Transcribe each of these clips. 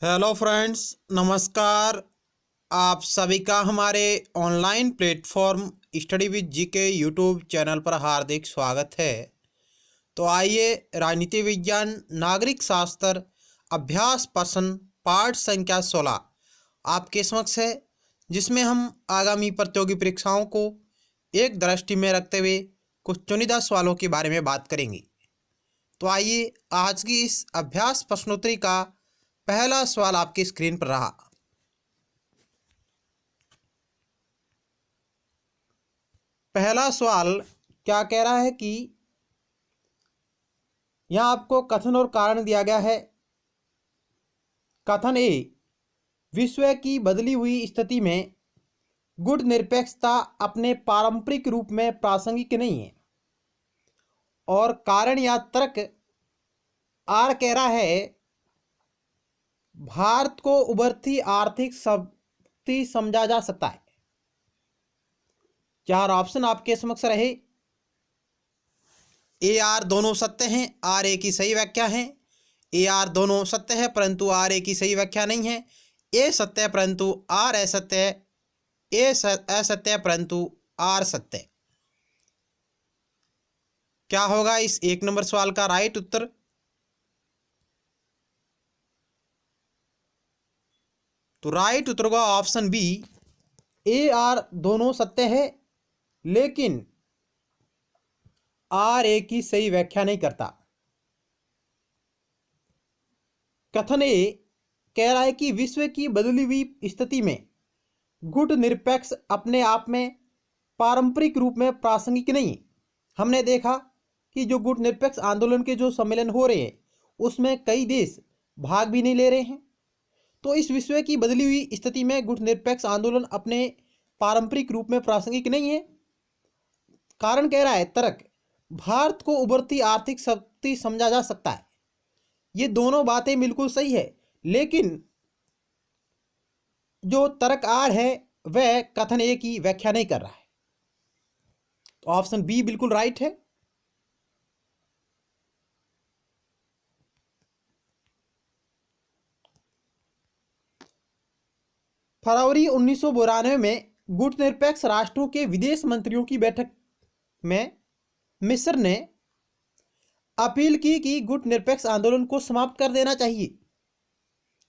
Hello friends, नमस्कार। आप सभी का हमारे online platform study with GK YouTube channel पर हार्दिक स्वागत है। तो आइए राजनीति विज्ञान नागरिक शास्त्र अभ्यास प्रश्न पाठ संख्या 16 आपके समक्ष है, जिसमें हम आगामी प्रतियोगी परीक्षाओं को एक दृष्टि में रखते हुए कुछ चुनिंदा सवालों के बारे में बात करेंगे। तो आइए आज की इस अभ्यास प्रश्नोत्तरी का पहला सवाल आपकी स्क्रीन पर रहा। पहला सवाल क्या कह रहा है कि यहाँ आपको कथन और कारण दिया गया है। कथन ए, विश्व की बदली हुई स्थिति में गुण निरपेक्षता अपने पारंपरिक रूप में प्रासंगिक नहीं है। और कारण या तर्क आर कह रहा है, भारत को उभरती आर्थिक शक्ति समझा जा सकता है। चार ऑप्शन आपके समक्ष रहे। ए आर दोनों सत्य हैं, आर ए की सही व्याख्या है। ए आर दोनों सत्य है परंतु आर ए की सही व्याख्या नहीं है। ए सत्य है परंतु आर असत्य है। ए असत्य है परंतु आर सत्य है। क्या होगा इस एक नंबर सवाल का राइट उत्तर? तो राइट उत्तर होगा ऑप्शन बी, ए आर दोनों सत्य है लेकिन आर ए की सही व्याख्या नहीं करता। कथन ए कह रहा है कि विश्व की बदली हुई स्थिति में गुट निरपेक्ष अपने आप में पारंपरिक रूप में प्रासंगिक नहीं। हमने देखा कि जो गुट निरपेक्ष आंदोलन के जो सम्मेलन हो रहे हैं उसमें कई देश भाग भी नहीं ले रहे हैं। तो इस विश्व की बदली हुई स्थिति में गुट निरपेक्ष आंदोलन अपने पारंपरिक रूप में प्रासंगिक नहीं है। कारण कह रहा है तर्क, भारत को उभरती आर्थिक शक्ति समझा जा सकता है। ये दोनों बातें बिल्कुल सही है, लेकिन जो तर्क आर है वह कथन ए की व्याख्या नहीं कर रहा है। तो ऑप्शन बी बिल्कुल राइट है। फरवरी 1992 में गुट निरपेक्ष राष्ट्रों के विदेश मंत्रियों की बैठक में मिस्र ने अपील की कि गुट निरपेक्ष आंदोलन को समाप्त कर देना चाहिए।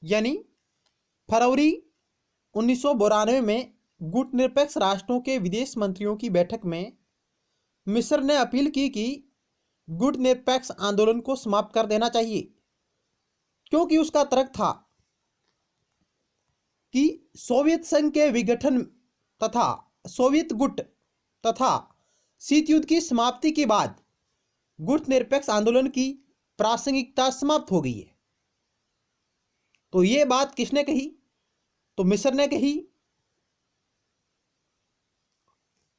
यानी फरवरी 1992 में गुट निरपेक्ष राष्ट्रों के विदेश मंत्रियों की बैठक में मिस्र ने अपील की कि गुट निरपेक्ष आंदोलन को समाप्त कर देना चाहिए, क्योंकि उसका तर्क था कि सोवियत संघ के विघटन तथा सोवियत गुट तथा शीत युद्ध की समाप्ति के बाद गुट निरपेक्ष आंदोलन की प्रासंगिकता समाप्त हो गई है। तो ये बात किसने कही? तो मिस्र ने कही।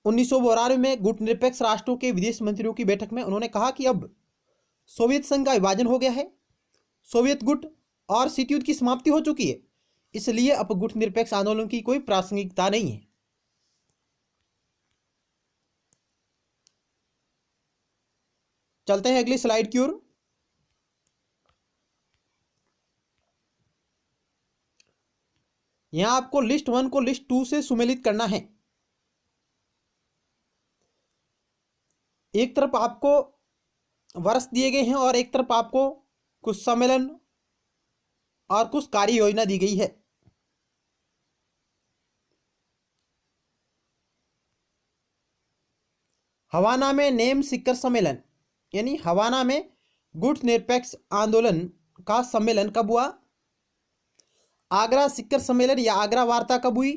1992 में गुट निरपेक्ष राष्ट्रों के विदेश मंत्रियों की बैठक में उन्होंने कहा कि अब सोवियत संघ का विभाजन हो गया है, सोवियत गुट और शीत युद्ध की समाप्ति हो चुकी है, इसलिए अब गुट निरपेक्ष आंदोलन की कोई प्रासंगिकता नहीं है। चलते हैं अगली स्लाइड की ओर। यहां आपको लिस्ट 1 को लिस्ट 2 से सुमेलित करना है। एक तरफ आपको वर्ष दिए गए हैं और एक तरफ आपको कुछ सम्मेलन और कुछ कार्य योजना दी गई है। हवाना में नेम सिक्कर सम्मेलन, यानी हवाना में गुट निरपेक्ष आंदोलन का सम्मेलन कब हुआ? आगरा सिक्कर सम्मेलन या आगरा वार्ता कब हुई?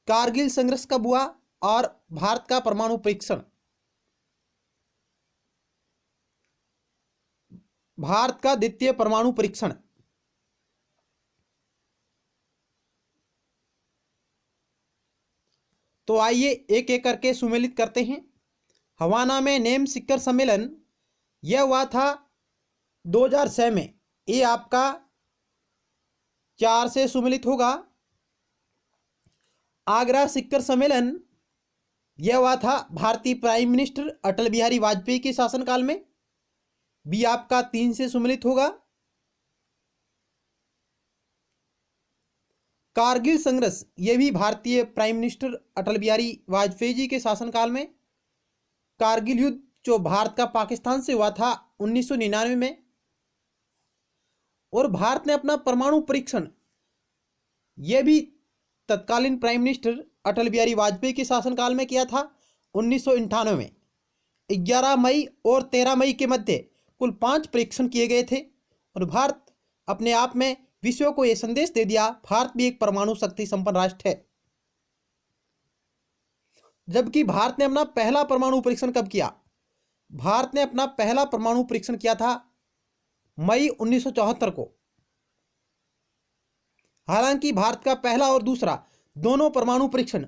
कारगिल संघर्ष कब हुआ? और भारत का परमाणु परीक्षण, भारत का द्वितीय परमाणु परीक्षण। तो आइए एक एक करके सुमेलित करते हैं। हवाना में नेम सिक्कर सम्मेलन यह हुआ था 2006 में। ये आपका 4 से सुमेलित होगा। आगरा सिक्कर सम्मेलन यह हुआ था भारतीय प्राइम मिनिस्टर अटल बिहारी वाजपेयी के शासनकाल में। बी आपका 3 से सुमेलित होगा। कारगिल संघर्ष ये भी भारतीय प्राइम मिनिस्टर अटल बिहारी वाजपेयी जी के शासनकाल में, कारगिल युद्ध जो भारत का पाकिस्तान से हुआ था 1999 में, और भारत ने अपना परमाणु परीक्षण यह भी तत्कालीन प्राइम मिनिस्टर अटल बिहारी वाजपेयी के शासनकाल में किया था 1998 में। 11 मई और 13 मई के मध्य कुल 5 परीक्षण किए गए थे और भारत अपने आप में विश्व को यह संदेश दे दिया, भारत भी एक परमाणु शक्ति संपन्न राष्ट्र है। जबकि भारत ने अपना पहला परमाणु परीक्षण कब किया? भारत ने अपना पहला परमाणु परीक्षण किया था मई 1974 को। हालांकि भारत का पहला और दूसरा दोनों परमाणु परीक्षण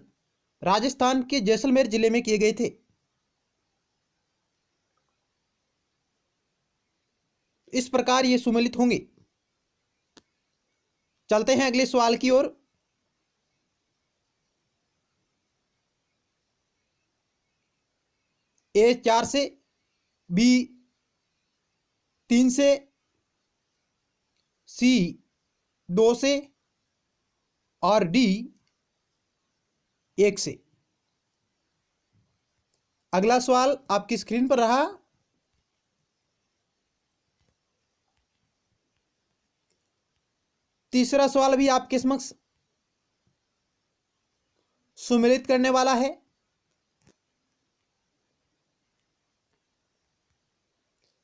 राजस्थान के जैसलमेर जिले में किए गए थे। इस प्रकार ये सुमेलित होंगे। चलते हैं अगले सवाल की ओर। ए 4 से, बी 3 से, सी 2 से और डी 1 से। अगला सवाल आपकी स्क्रीन पर रहा। तीसरा सवाल भी आपके समक्ष सुमेलित करने वाला है।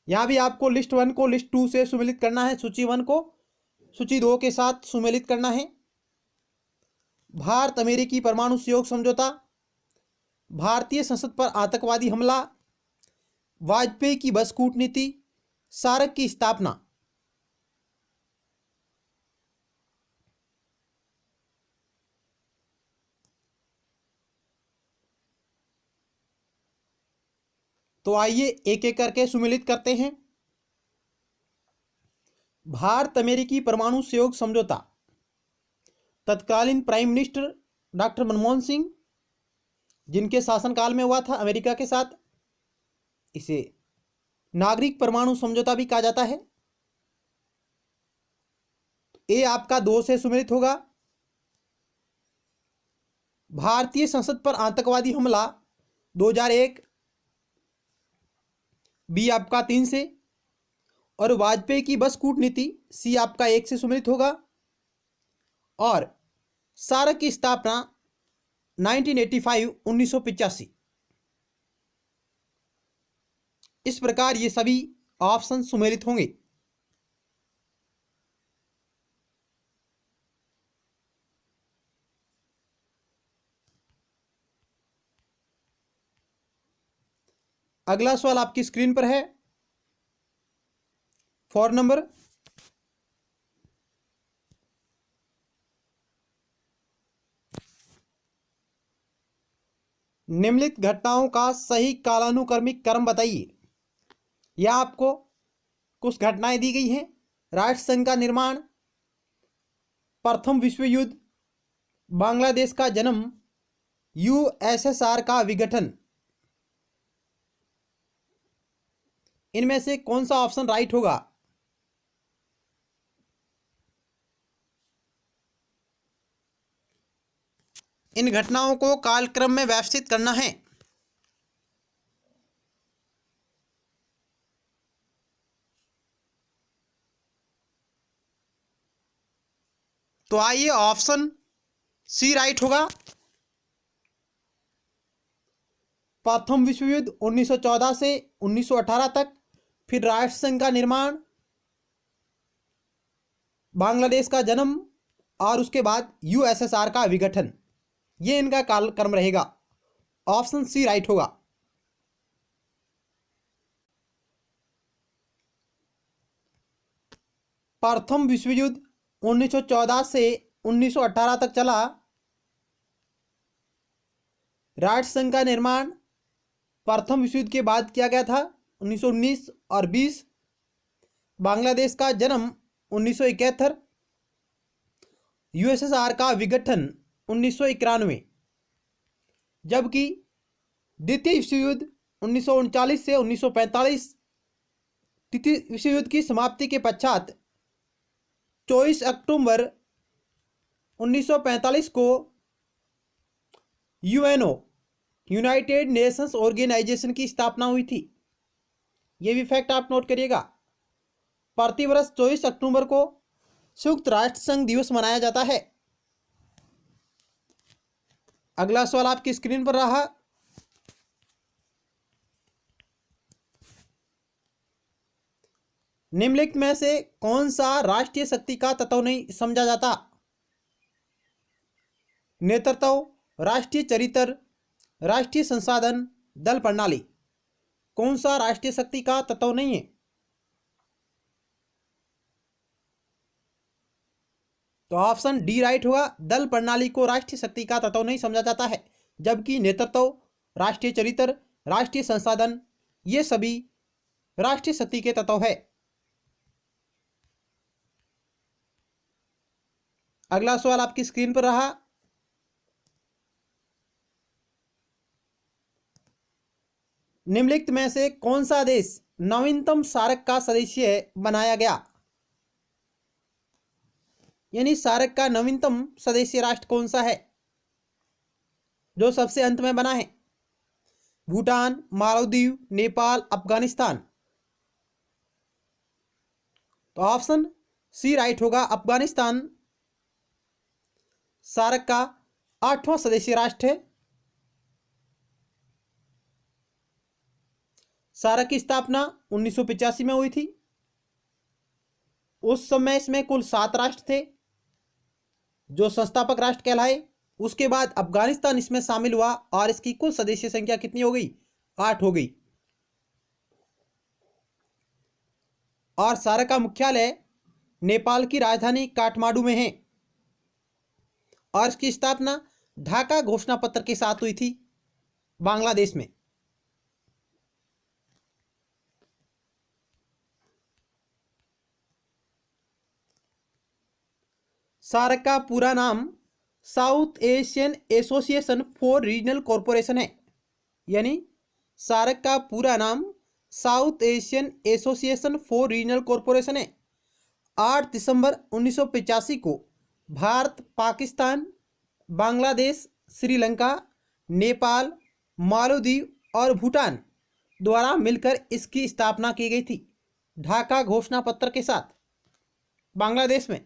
यहां भी आपको लिस्ट 1 को लिस्ट 2 से सुमेलित करना है, सूची 1 को सूची 2 के साथ सुमेलित करना है। भारत अमेरिकी परमाणु सहयोग समझौता, भारतीय संसद पर आतंकवादी हमला, वाजपेयी की बस कूटनीति, सार्क की स्थापना। तो आइए एक एक करके सुमेलित करते हैं। भारत अमेरिकी परमाणु सहयोग समझौता तत्कालीन prime minister doctor Manmohan Singh जिनके शासनकाल में हुआ था अमेरिका के साथ। इसे नागरिक परमाणु समझौता भी कहा जाता है। ए आपका 2 से सुमेलित होगा। भारतीय संसद पर आतंकवादी हमला 2001, बी आपका 3 से, और वाजपेयी की बस कूटनीति सी आपका 1 से सुमेलित होगा। और सार्क की स्थापना 1985। इस प्रकार ये सभी ऑप्शन सुमेलित होंगे। अगला सवाल आपकी स्क्रीन पर है 4 नंबर। निम्नलिखित घटनाओं का सही कालानुक्रमिक क्रम बताइए। यह आपको कुछ घटनाएं दी गई हैं। राष्ट्र संघ का निर्माण, प्रथम विश्व युद्ध, बांग्लादेश का जन्म, यूएसएसआर का विघटन। इनमें से कौन सा ऑप्शन राइट होगा? इन घटनाओं को कालक्रम में व्यवस्थित करना है। तो आइए ऑप्शन सी राइट होगा। प्रथम विश्व युद्ध 1914 से 1918 तक, फिर राष्ट्र संघ का निर्माण, बांग्लादेश का जन्म और उसके बाद यूएसएसआर का विघटन, ये इनका कालक्रम रहेगा। ऑप्शन सी राइट होगा। प्रथम विश्व युद्ध 1914 से 1918 तक चला। राष्ट्र संघ का निर्माण प्रथम विश्व युद्ध के बाद किया गया था 1919 और 20। बांग्लादेश का जन्म 1971। यूएसएसआर का विघटन 1991। जबकि द्वितीय विश्व युद्ध 1939 से 1945। द्वितीय विश्व युद्ध की समाप्ति के पश्चात 24 अक्टूबर 1945 को यूएनओ यूनाइटेड नेशंस ऑर्गेनाइजेशन की स्थापना हुई थी। ये भी फैक्ट आप नोट करिएगा। प्रतिवर्ष 24 अक्टूबर को संयुक्त राष्ट्र संघ दिवस मनाया जाता है। अगला सवाल आपकी स्क्रीन पर रहा। निम्नलिखित में से कौन सा राष्ट्रीय शक्ति का तत्व नहीं समझा जाता? नेतृत्व, राष्ट्रीय चरित्र, राष्ट्रीय संसाधन, दल प्रणाली। कौन सा राष्ट्रीय शक्ति का तत्व नहीं है? तो ऑप्शन डी राइट होगा। दल प्रणाली को राष्ट्रीय शक्ति का तत्व नहीं समझा जाता है, जबकि नेतृत्व, राष्ट्रीय चरित्र, राष्ट्रीय संसाधन ये सभी राष्ट्रीय शक्ति के तत्व है। अगला सवाल आपकी स्क्रीन पर रहा। निम्नलिखित में से कौन सा देश नवीनतम सार्क का सदस्य बनाया गया? यानी सार्क का नवीनतम सदस्य राष्ट्र कौन सा है जो सबसे अंत में बना है? भूटान, मालदीव, नेपाल, अफगानिस्तान। तो ऑप्शन सी राइट होगा। अफगानिस्तान सार्क का 8वां सदस्य राष्ट्र है। सार्क की स्थापना 1985 में हुई थी। उस समय इसमें कुल 7 राष्ट्र थे जो संस्थापक राष्ट्र कहलाए। उसके बाद अफगानिस्तान इसमें शामिल हुआ और इसकी कुल सदस्य संख्या कितनी हो गई? 8 हो गई। और सार्क का मुख्यालय नेपाल की राजधानी काठमांडू में है और इसकी स्थापना ढाका घोषणा पत्र के साथ हुई थी बांग्लादेश में। सार्क का पूरा नाम south Asian association for regional corporation है। यानी सार्क का पूरा नाम south Asian association for regional corporation है। 8 दिसंबर 1985 को भारत, पाकिस्तान, बांग्लादेश, श्रीलंका, नेपाल, मालदीव और भूटान द्वारा मिलकर इसकी स्थापना की गई थी ढाका घोषणा पत्र के साथ बांग्लादेश में।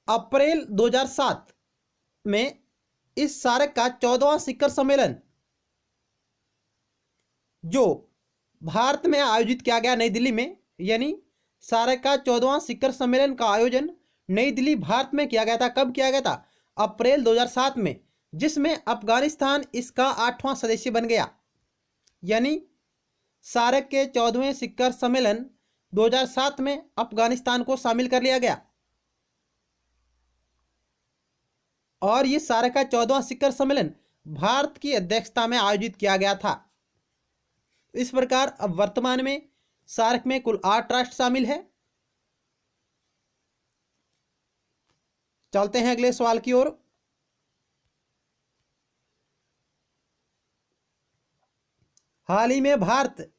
अप्रैल 2007 में इस सार्क का 14वां शिखर सम्मेलन जो भारत में आयोजित किया गया नई दिल्ली में, यानी सार्क का 14वां शिखर सम्मेलन का आयोजन नई दिल्ली भारत में किया गया था। कब किया गया था? अप्रैल 2007 में, जिसमें अफगानिस्तान इसका 8वां सदस्य बन गया। यानी सार्क के 14वें शिखर सम्मेलन 2007 में अफगानिस्तान को शामिल कर लिया गया और ये सार्क का 14वां शिखर सम्मेलन भारत की अध्यक्षता में आयोजित किया गया था। इस प्रकार अब वर्तमान में सार्क में कुल 8 राष्ट्र शामिल है। चलते हैं अगले सवाल की ओर। हाल ही में भारत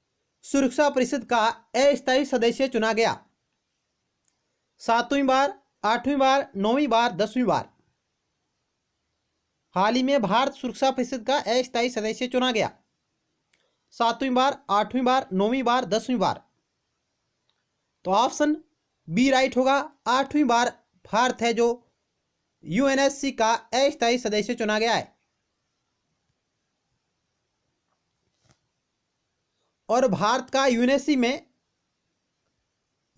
सुरक्षा परिषद का अस्थायी सदस्य चुना गया। 7वीं बार, 8वीं बार, 9वीं बार, 10वीं बार। हाल ही में भारत सुरक्षा परिषद का अस्थायी सदस्य चुना गया। 7वीं बार, 8वीं बार, 9वीं बार, 10वीं बार। तो ऑप्शन बी राइट होगा। 8वीं बार भारत है जो यूएनएससी का अस्थायी सदस्य चुना गया है। और भारत का यूएनएससी में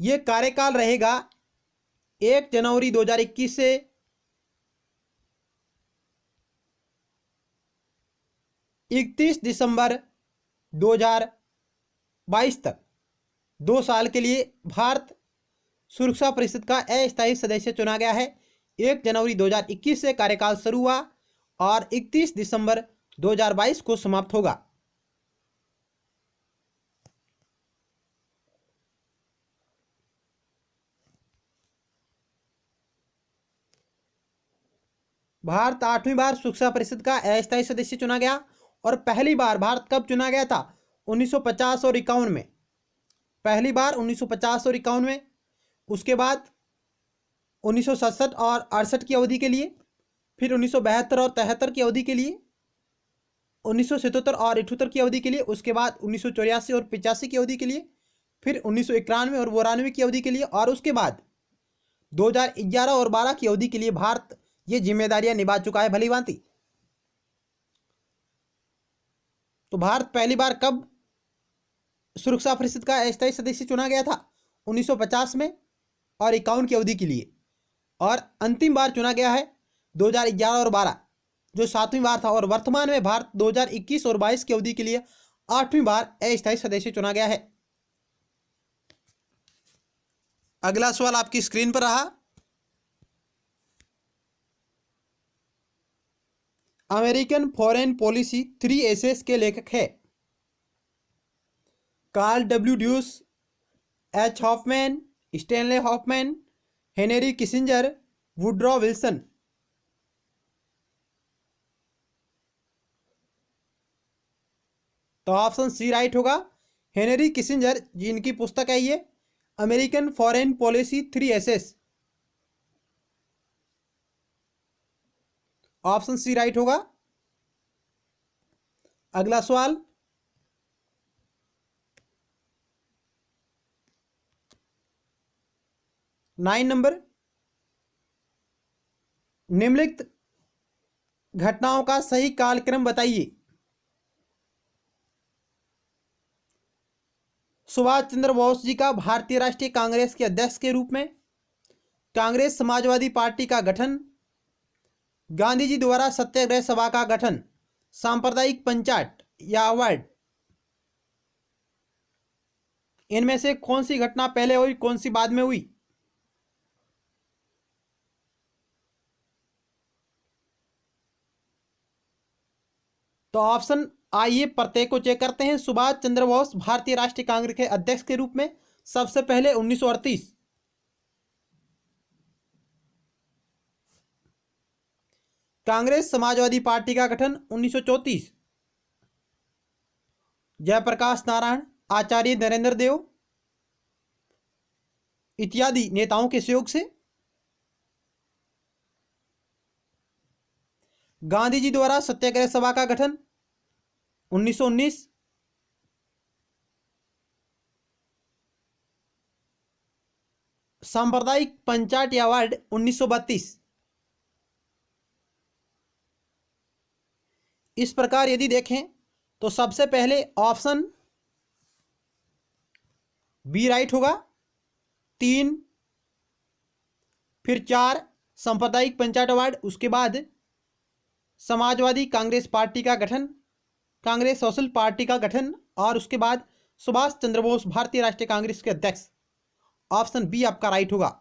यह कार्यकाल रहेगा 1 जनवरी 2021 से 31 दिसंबर 2022 तक 2 साल के लिए भारत सुरक्षा परिषद का अस्थायी सदस्य चुना गया है। 1 जनवरी 2021 से कार्यकाल शुरू हुआ और 31 दिसंबर 2022 को समाप्त होगा। भारत 8वीं बार सुरक्षा परिषद का अस्थायी सदस्य चुना गया और पहली बार भारत कब चुना गया था? 1950 और 51 में। पहली बार 1950 और 51 में। उसके बाद 1967 और 68 की अवधि के लिए, फिर 1972 और 73 की अवधि के लिए, 1977 और 78 की अवधि के लिए, उसके बाद 1984 और 85 की अवधि के लिए, फिर 1991 और 92 की अवधि के लिए, और उसके बाद 2011 और 12 की अवधि के लिए भारत ये जिम्मेदारियां निभा चुका है भली भांति। तो भारत पहली बार कब सुरक्षा परिषद का अस्थायी सदस्य चुना गया था? 1950 में और 51 की अवधि के लिए, और अंतिम बार चुना गया है 2011 और 12, जो 7वीं बार था। और वर्तमान में भारत 2021 और 22 की अवधि के लिए 8वीं बार अस्थायी सदस्य चुना गया है। अगला सवाल आपकी स्क्रीन पर रहा। अमेरिकन फॉरेन पॉलिसी 3 एसेस के लेखक है Karl W Deutsch, H Hoffmann, Stanley Hoffmann, Henry Kissinger, Woodrow Wilson. तो ऑप्शन सी राइट होगा, हेनरी किसिंजर, जिनकी पुस्तक है ये American foreign policy 3 essays. Option C right होगा। अगला सवाल, नाइन नंबर, निम्नलिखित घटनाओं का सही कालक्रम बताइए। सुभाष चंद्र बोस जी का भारतीय राष्ट्रीय कांग्रेस के अध्यक्ष के रूप में, कांग्रेस समाजवादी पार्टी का गठन, गांधी जी द्वारा सत्याग्रह सभा का गठन, सांप्रदायिक पंचायत या अवार्ड। इनमें से कौन सी घटना पहले हुई, कौन सी बाद में हुई? तो ऑप्शन आइए प्रत्येक को चेक करते हैं। सुभाष चंद्र बोस भारतीय राष्ट्रीय कांग्रेस के अध्यक्ष के रूप में सबसे पहले 1938, कांग्रेस समाजवादी पार्टी का गठन 1934, जयप्रकाश नारायण, आचार्य नरेंद्र देव इत्यादि नेताओं के सहयोग से, गांधी जी द्वारा सत्याग्रह सभा का गठन 1919, सांप्रदायिक पंचायत या वार्ड 1932। इस प्रकार यदि देखें तो सबसे पहले ऑप्शन बी राइट होगा, 3, फिर 4 सांप्रदायिक पंचायत वार्ड, उसके बाद समाजवादी कांग्रेस पार्टी का गठन, कांग्रेस सोशल पार्टी का गठन, और उसके बाद सुभाष चंद्र बोस भारतीय राष्ट्रीय कांग्रेस के अध्यक्ष। ऑप्शन बी आपका राइट होगा।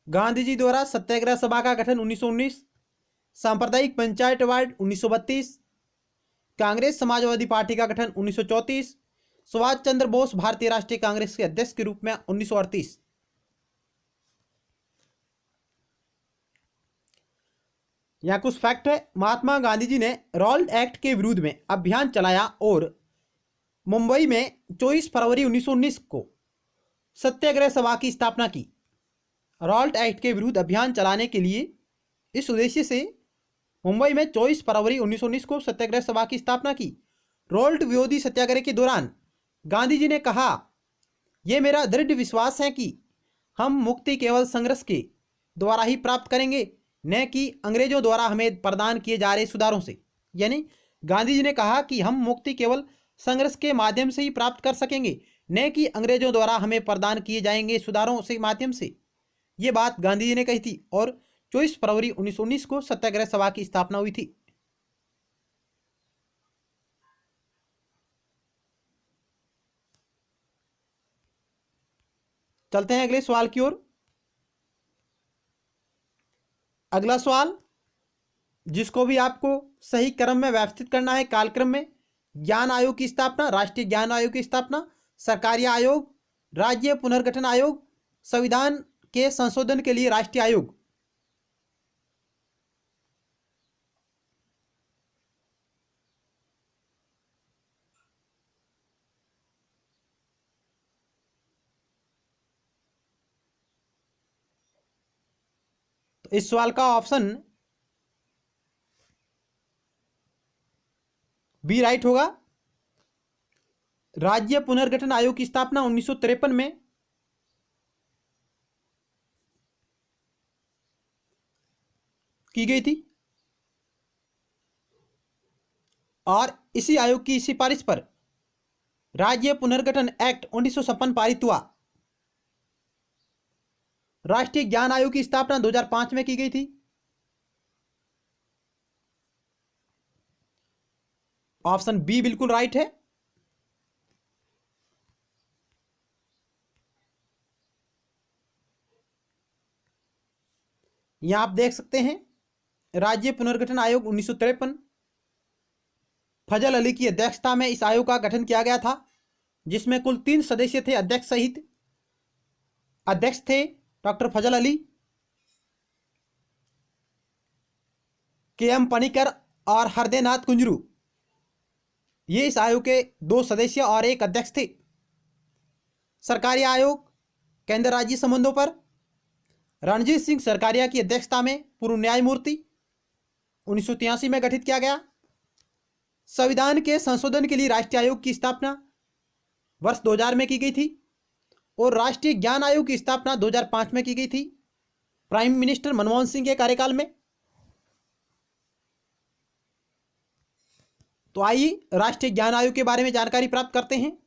गांधी जी द्वारा सत्याग्रह सभा का गठन 1919, सांप्रदायिक पंचायत वार्ड 1932, कांग्रेस समाजवादी पार्टी का गठन 1934, सुभाष चंद्र बोस भारतीय राष्ट्रीय कांग्रेस के अध्यक्ष के रूप में 1938। यहाँ कुछ फैक्ट है। महात्मा गांधी जी ने रॉल्ट एक्ट के विरुद्ध में अभियान चलाया और मुंबई में 24 फरवरी 1919 को सत्याग्रह सभा की स्थापना की। रॉल्ट एक्ट के विरुद्ध अभियान चलाने के लिए इस उद्देश्य से मुंबई में 24 फरवरी 1919 को सत्याग्रह सभा की स्थापना की। रॉल्ट विरोधी सत्याग्रह के दौरान गांधी जी ने कहा, यह मेरा दृढ़ विश्वास है कि हम मुक्ति केवल संघर्ष के द्वारा ही प्राप्त करेंगे, न कि अंग्रेजों द्वारा हमें प्रदान किए जा रहे सुधारों से। यानी गांधी जी ने कहा कि हम मुक्ति केवल संघर्ष के माध्यम से ही प्राप्त कर सकेंगे, न कि अंग्रेजों द्वारा हमें प्रदान किए जाएंगे सुधारों से माध्यम से। ये बात गांधी जी ने कही थी और 24 फरवरी 1919 को सत्याग्रह सभा की स्थापना हुई थी। चलते हैं अगले सवाल की ओर। अगला सवाल, जिसको भी आपको सही क्रम में व्यवस्थित करना है कालक्रम में, ज्ञान आयोग की स्थापना, राष्ट्रीय ज्ञान आयोग की स्थापना, सरकारी आयोग, राज्य पुनर्गठन आयोग, संविधान के संशोधन के लिए राष्ट्रीय आयोग। तो इस सवाल का ऑप्शन बी राइट होगा। राज्य पुनर्गठन आयोग की स्थापना 1953 में की गई थी और इसी आयोग की सिफारिश पर राज्य पुनर्गठन एक्ट 1956 पारित हुआ। राष्ट्रीय ज्ञान आयोग की स्थापना 2005 में की गई थी। ऑप्शन बी बिल्कुल राइट है। यहां आप देख सकते हैं राज्य पुनर्गठन आयोग 1953, फजल अली की अध्यक्षता में इस आयोग का गठन किया गया था, जिसमें कुल 3 सदस्य थे अध्यक्ष सहित। अध्यक्ष थे डॉक्टर फजल अली, के.एम. पनिकर और हरदेनाथ कुंजरू। ये इस आयोग के 2 सदस्य और 1 अध्यक्ष थे। सरकारी आयोग केंद्र राज्य संबंधों पर रणजीत सिंह सरकारिया की अध्यक्षता में पूर्व न्यायमूर्ति 1983 में गठित किया गया। संविधान के संशोधन के लिए राष्ट्रीय आयोग की स्थापना वर्ष 2000 में की गई थी और राष्ट्रीय ज्ञान आयोग की स्थापना 2005 में की गई थी, प्राइम मिनिस्टर मनमोहन सिंह के कार्यकाल में। तो आइए राष्ट्रीय ज्ञान आयोग के बारे में जानकारी प्राप्त करते हैं।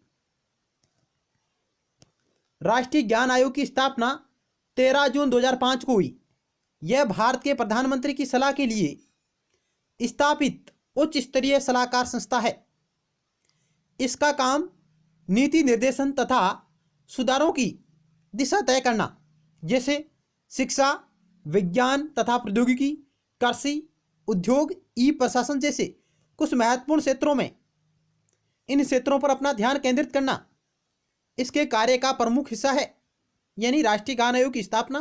राष्ट्रीय ज्ञान आयोग की स्थापना 13 जून 2005 को हुई। यह भारत के प्रधानमंत्री की सलाह के लिए स्थापित उच्च स्तरीय सलाहकार संस्था है। इसका काम नीति निर्देशन तथा सुधारों की दिशा तय करना, जैसे शिक्षा, विज्ञान तथा प्रौद्योगिकी, कृषि, उद्योग, ई प्रशासन जैसे कुछ महत्वपूर्ण क्षेत्रों में इन क्षेत्रों पर अपना ध्यान केंद्रित करना इसके कार्य का प्रमुख हिस्सा है। यानी राष्ट्रीय ज्ञान आयोग की स्थापना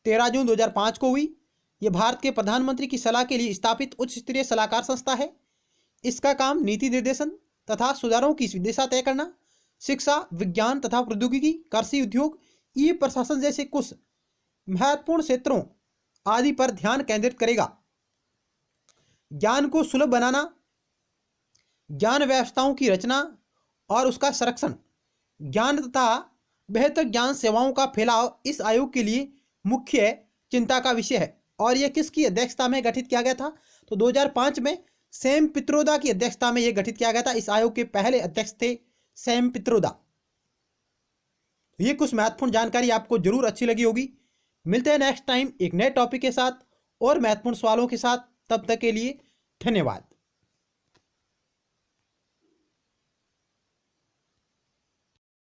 13 जून 2005 को हुई। यह भारत के प्रधानमंत्री की सलाह के लिए स्थापित उच्च स्तरीय सलाहकार संस्था है। इसका काम नीति निर्देशन तथा सुधारों की दिशा तय करना, शिक्षा, विज्ञान तथा प्रौद्योगिकी, कृषि, उद्योग, ई प्रशासन जैसे कुछ महत्वपूर्ण क्षेत्रों आदि पर ध्यान केंद्रित करेगा। ज्ञान को सुलभ बनाना, ज्ञान व्यवस्थाओं की रचना और उसका संरक्षण, ज्ञान तथा बेहतर ज्ञान सेवाओं का फैलाव इस आयोग के लिए मुख्य चिंता का विषय है। और यह किसकी अध्यक्षता में गठित किया गया था? तो 2005 में सैम पित्रोदा की अध्यक्षता में यह गठित किया गया था। इस आयोग के पहले अध्यक्ष थे सैम पित्रोदा। ये कुछ महत्वपूर्ण जानकारी आपको जरूर अच्छी लगी होगी। मिलते हैं नेक्स्ट टाइम एक नए टॉपिक के साथ और महत्वपूर्ण सवालों के साथ। तब तक के लिए धन्यवाद।